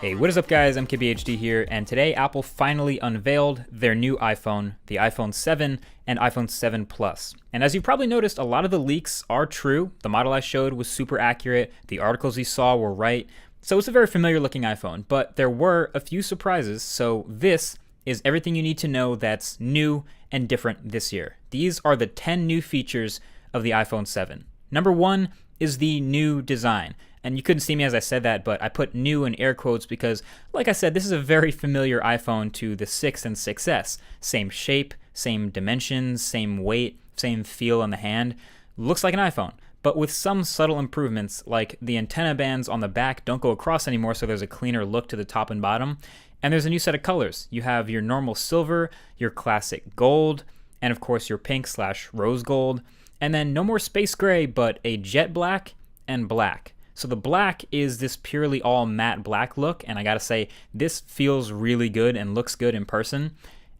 Hey, what is up guys? MKBHD here, and today Apple finally unveiled their new iPhone, the iPhone 7 and iPhone 7 Plus. And as you probably noticed, a lot of the leaks are true. The model I showed was super accurate, the articles you saw were right, so it's a very familiar looking iPhone, but there were a few surprises, so this is everything you need to know that's new and different this year. These are the 10 new features of the iPhone 7. Number 1 is the new design. And you couldn't see me as I said that, but I put new in air quotes because, like I said, this is a very familiar iPhone to the 6 and 6S. Same shape, same dimensions, same weight, same feel on the hand. Looks like an iPhone, but with some subtle improvements, like the antenna bands on the back don't go across anymore, so there's a cleaner look to the top and bottom. And there's a new set of colors. You have your normal silver, your classic gold, and of course your pink/rose gold. And then no more space gray, but a jet black and black. So the black is this purely all matte black look, and I gotta say, this feels really good and looks good in person.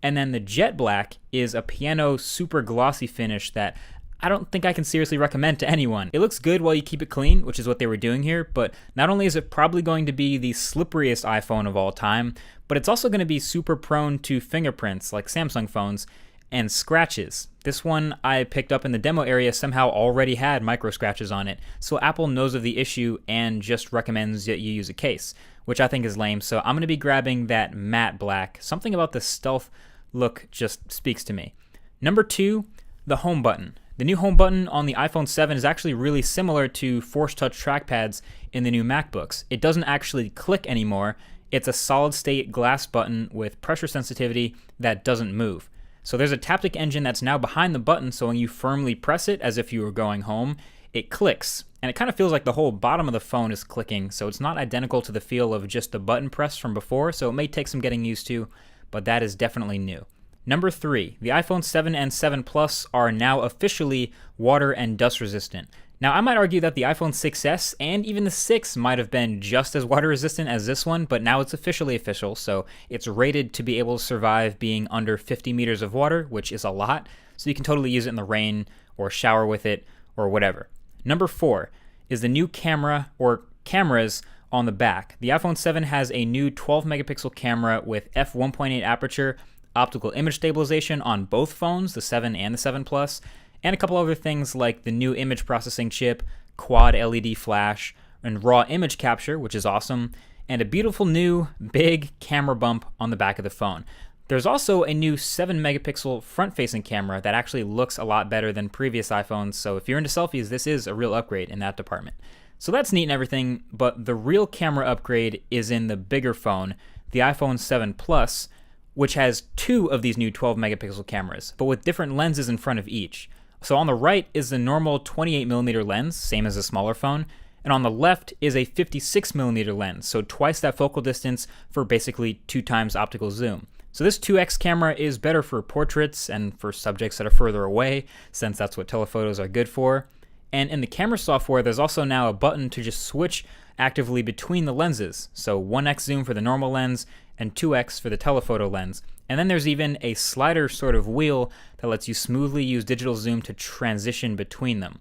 And then the jet black is a piano super glossy finish that I don't think I can seriously recommend to anyone. It looks good while you keep it clean, which is what they were doing here, but not only is it probably going to be the slipperiest iPhone of all time, but it's also gonna be super prone to fingerprints like Samsung phones, and scratches. This one I picked up in the demo area somehow already had micro scratches on it, so Apple knows of the issue and just recommends that you use a case, which I think is lame, so I'm going to be grabbing that matte black. Something about the stealth look just speaks to me. Number 2, the home button. The new home button on the iPhone 7 is actually really similar to Force Touch trackpads in the new MacBooks. It doesn't actually click anymore. It's a solid state glass button with pressure sensitivity that doesn't move. So there's a Taptic engine that's now behind the button, so when you firmly press it as if you were going home, it clicks. And it kind of feels like the whole bottom of the phone is clicking, so it's not identical to the feel of just the button press from before, so it may take some getting used to, but that is definitely new. Number 3, the iPhone 7 and 7 Plus are now officially water and dust resistant. Now, I might argue that the iPhone 6S and even the 6 might have been just as water resistant as this one, but now it's officially official, so it's rated to be able to survive being under 50 meters of water, which is a lot, so you can totally use it in the rain or shower with it or whatever. Number 4 is the new camera or cameras on the back. The iPhone 7 has a new 12 megapixel camera with f1.8 aperture, optical image stabilization on both phones, the 7 and the 7 Plus, and a couple other things like the new image processing chip, quad LED flash, and raw image capture, which is awesome, and a beautiful new big camera bump on the back of the phone. There's also a new 7 megapixel front-facing camera that actually looks a lot better than previous iPhones, so if you're into selfies, this is a real upgrade in that department. So that's neat and everything, but the real camera upgrade is in the bigger phone, the iPhone 7 Plus, which has 2 of these new 12 megapixel cameras, but with different lenses in front of each. So on the right is the normal 28mm lens, same as a smaller phone, and on the left is a 56mm lens, so twice that focal distance for basically 2 times optical zoom. So this 2x camera is better for portraits and for subjects that are further away, since that's what telephotos are good for. And in the camera software, there's also now a button to just switch actively between the lenses, so 1x zoom for the normal lens and 2x for the telephoto lens. And then there's even a slider sort of wheel that lets you smoothly use digital zoom to transition between them.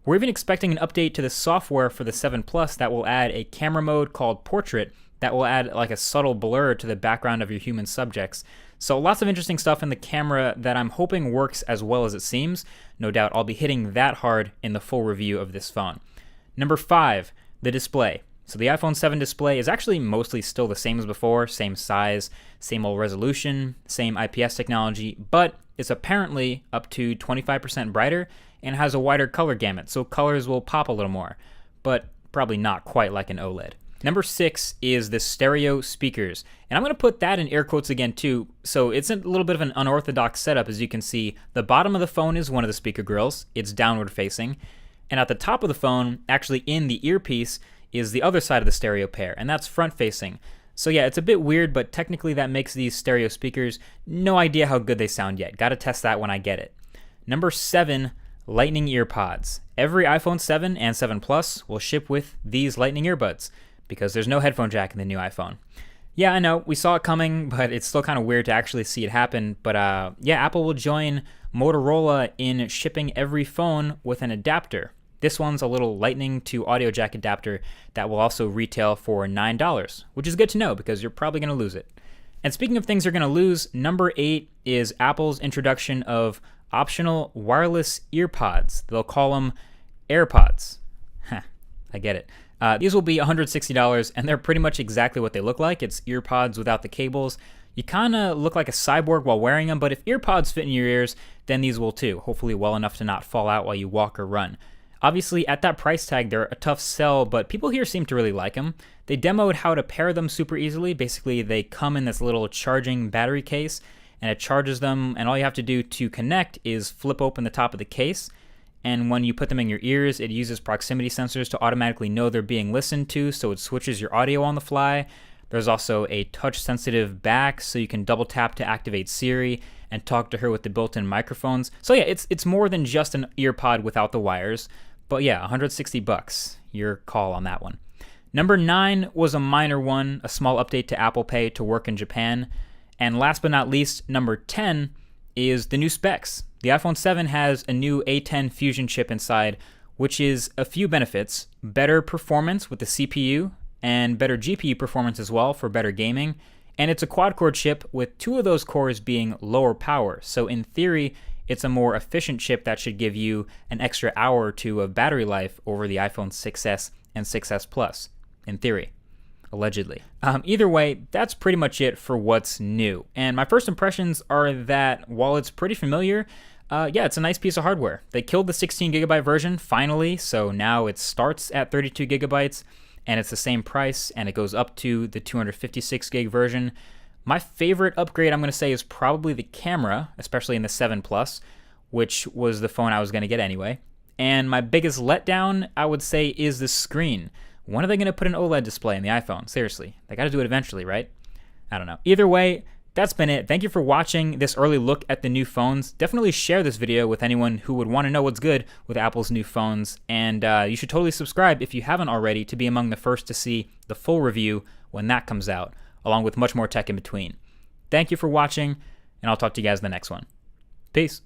We're even expecting an update to the software for the 7 Plus that will add a camera mode called Portrait that will add like a subtle blur to the background of your human subjects. So lots of interesting stuff in the camera that I'm hoping works as well as it seems. No doubt I'll be hitting that hard in the full review of this phone. Number 5, the display. So the iPhone 7 display is actually mostly still the same as before, same size, same old resolution, same IPS technology, but it's apparently up to 25% brighter and has a wider color gamut, so colors will pop a little more, but probably not quite like an OLED. Number 6 is the stereo speakers, and I'm going to put that in air quotes again too, so it's a little bit of an unorthodox setup. As you can see, the bottom of the phone is one of the speaker grills, it's downward facing, and at the top of the phone, actually in the earpiece, is the other side of the stereo pair, and that's front facing. So yeah, it's a bit weird, but technically that makes these stereo speakers. No idea how good they sound yet. Gotta test that when I get it. Number 7, Lightning EarPods. Every iPhone 7 and 7 Plus will ship with these Lightning earbuds, because there's no headphone jack in the new iPhone. Yeah, I know, we saw it coming, but it's still kind of weird to actually see it happen. But yeah, Apple will join Motorola in shipping every phone with an adapter. This one's a little lightning to audio jack adapter that will also retail for $9, which is good to know because you're probably going to lose it. And speaking of things you're going to lose, number 8 is Apple's introduction of optional wireless earpods. They'll call them AirPods. I get it. These will be $160, and they're pretty much exactly what they look like. It's earpods without the cables. You kind of look like a cyborg while wearing them, but if earpods fit in your ears, then these will too, hopefully well enough to not fall out while you walk or run. Obviously, at that price tag, they're a tough sell, but people here seem to really like them. They demoed how to pair them super easily. Basically, they come in this little charging battery case, and it charges them, and all you have to do to connect is flip open the top of the case, and when you put them in your ears, it uses proximity sensors to automatically know they're being listened to, so it switches your audio on the fly. There's also a touch-sensitive back, so you can double tap to activate Siri and talk to her with the built-in microphones. So yeah, it's more than just an earpod without the wires. But yeah, $160. Your call on that one. Number 9 was a minor one, a small update to Apple Pay to work in Japan. And last but not least, number 10 is the new specs. The iPhone 7 has a new A10 Fusion chip inside, which is a few benefits. Better performance with the CPU, and better GPU performance as well for better gaming. And it's a quad-core chip with 2 of those cores being lower power. So in theory, it's a more efficient chip that should give you an extra hour or 2 of battery life over the iPhone 6s and 6s Plus, in theory, allegedly. Either way, that's pretty much it for what's new. And my first impressions are that while it's pretty familiar, yeah, it's a nice piece of hardware. They killed the 16 gigabyte version finally, so now it starts at 32 gigabytes, and it's the same price, and it goes up to the 256 gig version. My favorite upgrade, I'm going to say, is probably the camera, especially in the 7 Plus, which was the phone I was going to get anyway. And my biggest letdown, I would say, is the screen. When are they going to put an OLED display in the iPhone? Seriously, they got to do it eventually, right? I don't know. Either way, that's been it. Thank you for watching this early look at the new phones. Definitely share this video with anyone who would want to know what's good with Apple's new phones. And you should totally subscribe if you haven't already to be among the first to see the full review when that comes out, along with much more tech in between. Thank you for watching, and I'll talk to you guys in the next one. Peace.